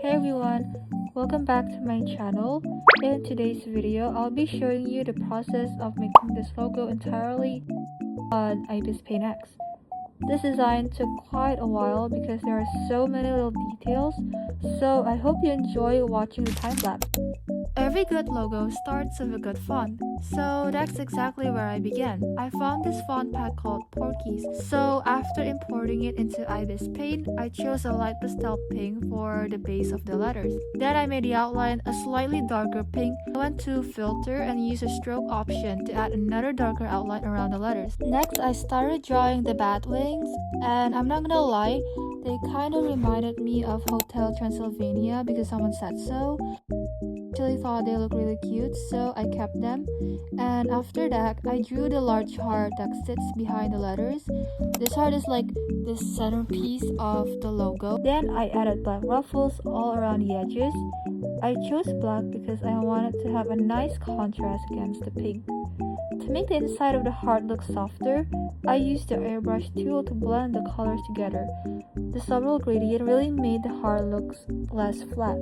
Hey everyone, welcome back to my channel. In today's video, I'll be showing you the process of making this logo entirely on Ibispaint X. This design took quite a while because there are so many little details, so I hope you enjoy watching the time lapse. Every good logo starts with a good font, so that's exactly where I began. I found this font pack called Porky's, so after importing it into Ibispaint, I chose a light pastel pink for the base of the letters. Then I made the outline a slightly darker pink. I went to filter and used a stroke option to add another darker outline around the letters. Next, I started drawing the bat wings, and I'm not gonna lie, they kind of reminded me of Hotel Transylvania because someone said so. Actually thought they look really cute, so I kept them. And after that, I drew the large heart that sits behind the letters. This heart is like the centerpiece of the logo. Then I added black ruffles all around the edges. I chose black because I wanted to have a nice contrast against the pink. To make the inside of the heart look softer, I used the airbrush tool to blend the colors together. The subtle gradient really made the heart look less flat.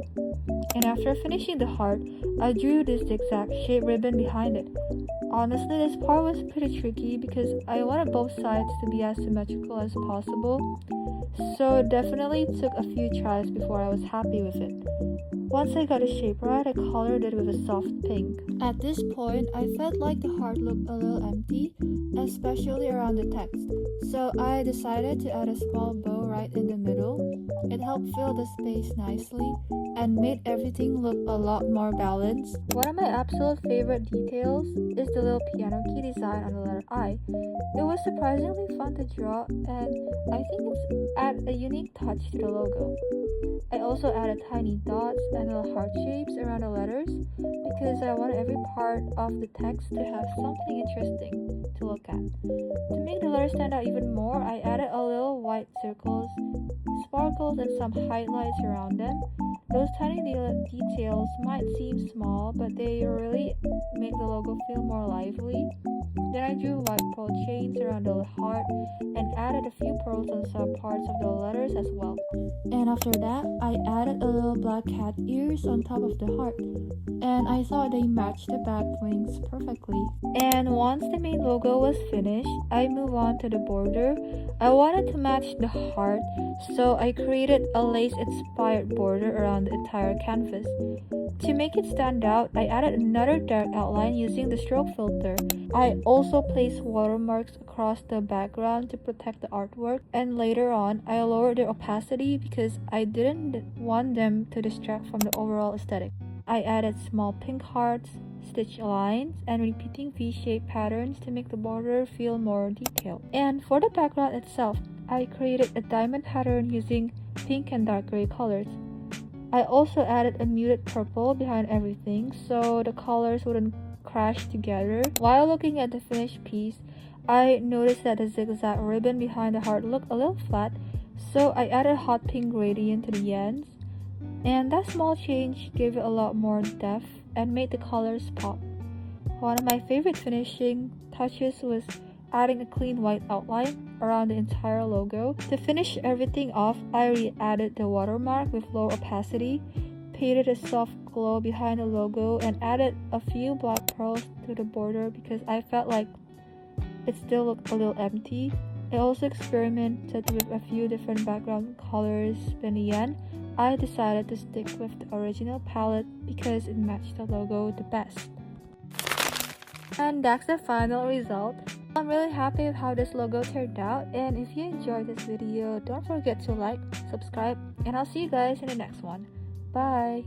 And after finishing the heart, I drew this zigzag shaped ribbon behind it. Honestly, this part was pretty tricky because I wanted both sides to be as symmetrical as possible, so it definitely took a few tries before I was happy with it. Once I got the shape right, I colored it with a soft pink. At this point, I felt like the heart looked a little empty, especially around the text, so I decided to add a small bow right in the middle. It helped fill the space nicely and made everything look a lot more balanced. One of my absolute favorite details is the little piano key design on the letter I. It was surprisingly fun to draw, and I think it's added a unique touch to the logo. I also added tiny dots and little heart shapes around the letters because I wanted every part of the text to have something interesting to look at. To make the letters stand out even more, I added a little white circles, sparkles, and some highlights around them. Those tiny details might seem small, but they really make the logo feel more lively. Then I drew white pearl chains around the heart and added a few pearls on some parts of the letters as well. And after that, I added a little black cat ears on top of the heart, and I thought they matched the bat wings perfectly. And once the main logo was finished, I moved on to the border. I wanted to match the heart, so I created a lace-inspired border around the entire canvas. To make it stand out, I added another dark outline using the stroke filter. I also placed watermarks across the background to protect the artwork, and later on, I lowered the opacity because I didn't want them to distract from the overall aesthetic. I added small pink hearts, stitch lines, and repeating V-shaped patterns to make the border feel more detailed. And for the background itself, I created a diamond pattern using pink and dark gray colors. I also added a muted purple behind everything so the colors wouldn't crash together. While looking at the finished piece, I noticed that the zigzag ribbon behind the heart looked a little flat, so I added a hot pink gradient to the ends, and that small change gave it a lot more depth and made the colors pop. One of my favorite finishing touches was adding a clean white outline around the entire logo. To finish everything off, I re-added the watermark with low opacity, painted a soft glow behind the logo, and added a few black pearls to the border because I felt like it still looked a little empty. I also experimented with a few different background colors, but in the end, I decided to stick with the original palette because it matched the logo the best. And that's the final result. I'm really happy with how this logo turned out, and if you enjoyed this video, don't forget to like, subscribe, and I'll see you guys in the next one. Bye!